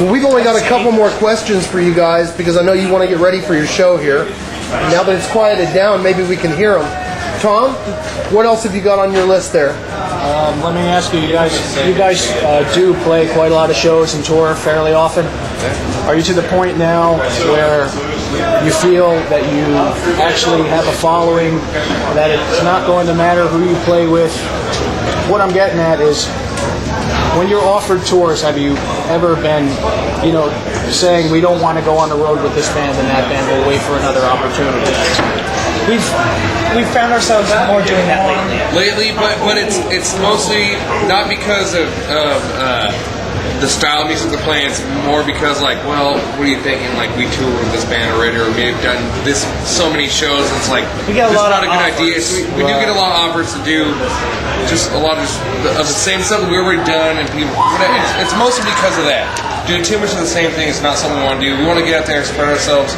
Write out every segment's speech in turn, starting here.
Well, we've only got a couple more questions for you guys because I know you want to get ready for your show here. Now that it's quieted down, maybe we can hear them. Tom, what else have you got on your list there? Let me ask you, you guys do play quite a lot of shows and tour fairly often. Are you to the point now where you feel that you actually have a following, that it's not going to matter who you play with? What I'm getting at is, when you're offered tours, have you ever been, saying we don't want to go on the road with this band and that band, we'll wait for another opportunity? We've found ourselves more doing that lately. But it's mostly not because of the style of music they're playing. It's more because, like, well, what are you thinking? Like, we toured with this band already, or we've done this so many shows. It's like we get a lot not of a good offers. idea. We do get a lot of offers to do just a lot of the same stuff that we've already done, and people. It's mostly because of that. Doing too much of the same thing is not something we want to do. We want to get out there and spread ourselves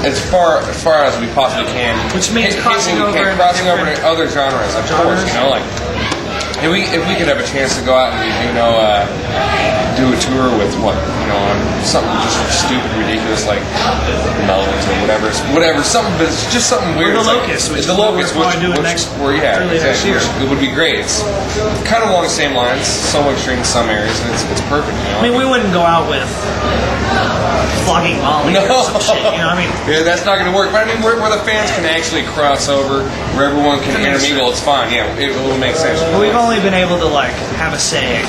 as far as we possibly can, which means crossing over to other genres, of course. Like if we could have a chance to go out and do a tour with something just stupid, ridiculous like Melvins or whatever, something weird. Or the Locust, which the Locust, exactly. It would be great. It's kind of along the same lines, solo string in some areas, and it's perfect. I mean, we wouldn't go out with flogging Molly or some shit, Yeah, that's not going to work. But I mean, where the fans can actually cross over, where everyone can intermingle, it's fine. Yeah, it will make sense. We've only been able to have a say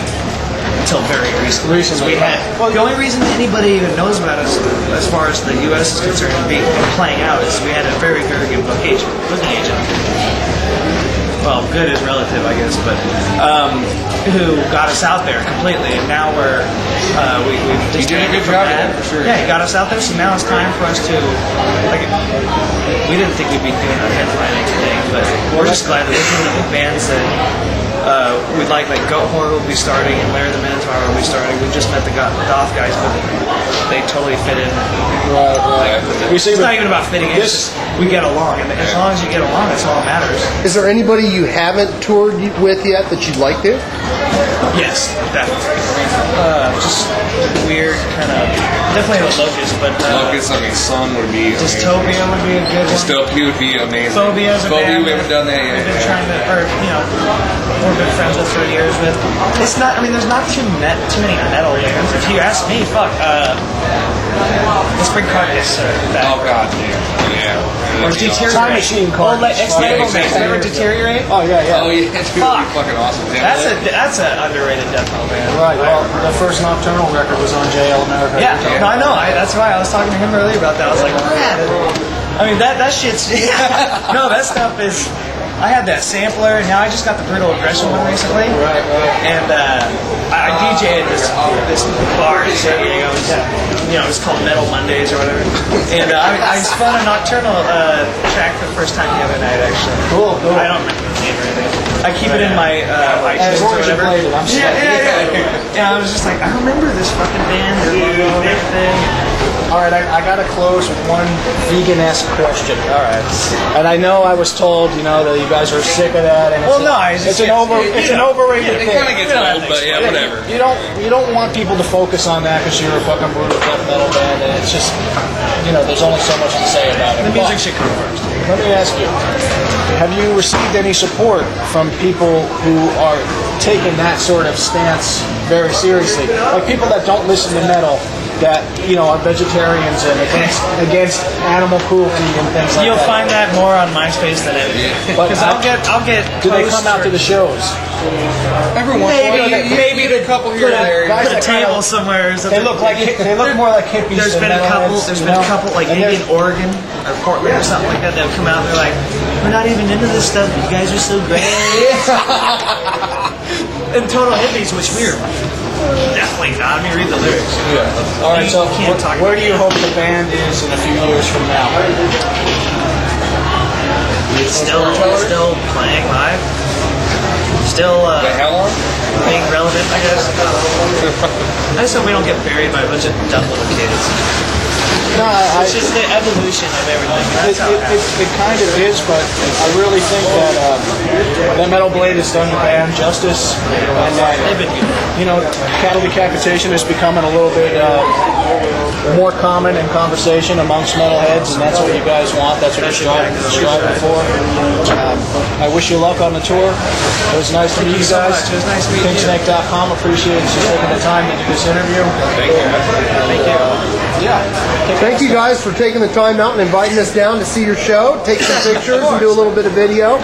until very recently. The only reason anybody even knows about us, as far as the U.S. is concerned, playing out, is we had a very, very good booking agent. Well, good is relative, I guess, but who got us out there completely, and now we've you did a good job of that, for sure. Yeah, he got us out there, so now it's time for us to, we didn't think we'd be doing a headlining thing, but we're just glad that there's some bands that we'd like Goat Horror will be starting, and Larry the Minotaur will be starting. We just met the Goth guys, but they totally fit in. Right. It's not even about fitting in, it's just we get along, and as long as you get along, that's all that matters. Is there anybody you haven't toured with yet that you'd like to? Yes, definitely. Just weird kind of, definitely the Locust, but Locust, Sun would be Dystopia would be a good one. Dystopia would be amazing. Phobia's a band. We haven't done that yet. We've been trying to, we're good friends with for years with. It's not, there's not too many metal bands. If you ask me, let's bring Carcass. Oh god, yeah. Or Deteriorate. Time Machine Carcass. Ever Deteriorate? Oh yeah. Oh yeah, it's really fucking awesome. That's an underrated death metal band. Right. Well, the first Nocturnal record was on JL America. Yeah. No, I know. That's why I was talking to him earlier about that. I was like, man. That shit's. No, that stuff is. I had that sampler, and now I just got the Brutal Aggression one recently. Right. And I DJ'd this bar in San Diego. It's called Metal Mondays or whatever. And I spun a Nocturnal track for the first time the other night, actually. Cool. I don't remember the name or anything. I keep it in my iTunes or whatever. Yeah, I was just like, I remember this fucking band, their logo and everything. All right, I got to close with one vegan-esque question. All right, and I know I was told, that you guys are sick of that, and it's an overrated thing. It kind of gets old, but yeah, whatever. You don't want people to focus on that because you're a fucking brutal death metal band, and it's just, there's only so much to say about it. The music should come first. Let me ask you, have you received any support from people who are taking that sort of stance very seriously? Like people that don't listen to metal, that are vegetarians and against animal cruelty and things like that. You'll find that more on MySpace than anything. Because I'll get. Do they come out to the shows? Everyone. Maybe a couple here and there. Put a table somewhere. They look more like hippies. There's been a couple like maybe in Oregon or Portland or something like that. They'll come out and they're like, we're not even into this stuff. You guys are so great. And total hippies, which we're definitely not. Let me read the lyrics. Yeah. All right. So where do you hope the band is in a few years from now? Still playing live. Still being relevant, I guess. I just hope we don't get buried by a bunch of dumb little kids. No, It's just the evolution of everything. That's how it happens. it kind of is, but I really think that that metal blade has done the band justice, and that cattle decapitation is becoming a little bit more common in conversation amongst metalheads, and that's what you guys want. That's what you're striving for. I wish you luck on the tour. It was nice to meet you guys. It was nice to meet you. kingsnake.com. Appreciate you taking the time to do this interview. Thank you. Thank you. Thank you guys for taking the time out and inviting us down to see your show, take some pictures, and do a little bit of video.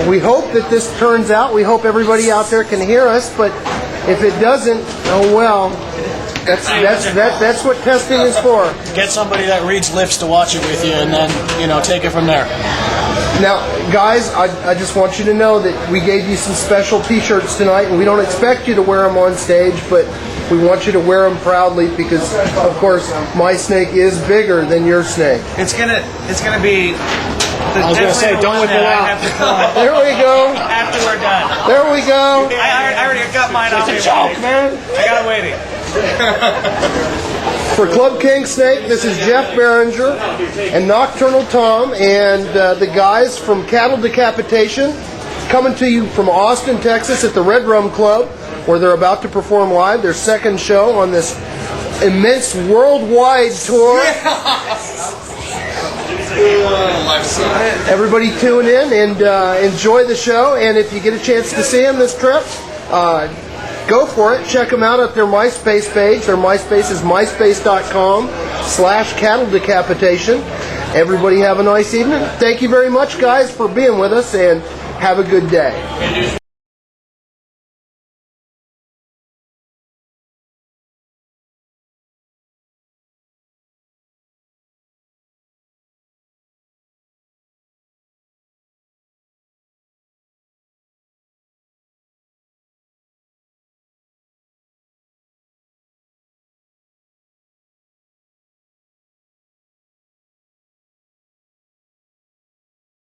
We hope that this turns out. We hope everybody out there can hear us, but if it doesn't, oh well. That's what testing is for. Get somebody that reads lips to watch it with you, and then take it from there. Now, guys, I just want you to know that we gave you some special T-shirts tonight, and we don't expect you to wear them on stage, but we want you to wear them proudly because, of course, my snake is bigger than your snake. It's gonna be. I was gonna say, don't whip it out. There we go. After we're done. There we go. I already got mine off. It's a joke, man. I got it waiting. For Club King Snake, this is Jeff Behringer and Nocturnal Tom and the guys from Cattle Decapitation coming to you from Austin, Texas at the Redrum Club, where they're about to perform live their second show on this immense worldwide tour. Everybody tune in and enjoy the show, and if you get a chance to see them this trip, go for it. Check them out at their MySpace page. Their MySpace is myspace.com/cattle decapitation. Everybody have a nice evening. Thank you very much, guys, for being with us, and have a good day.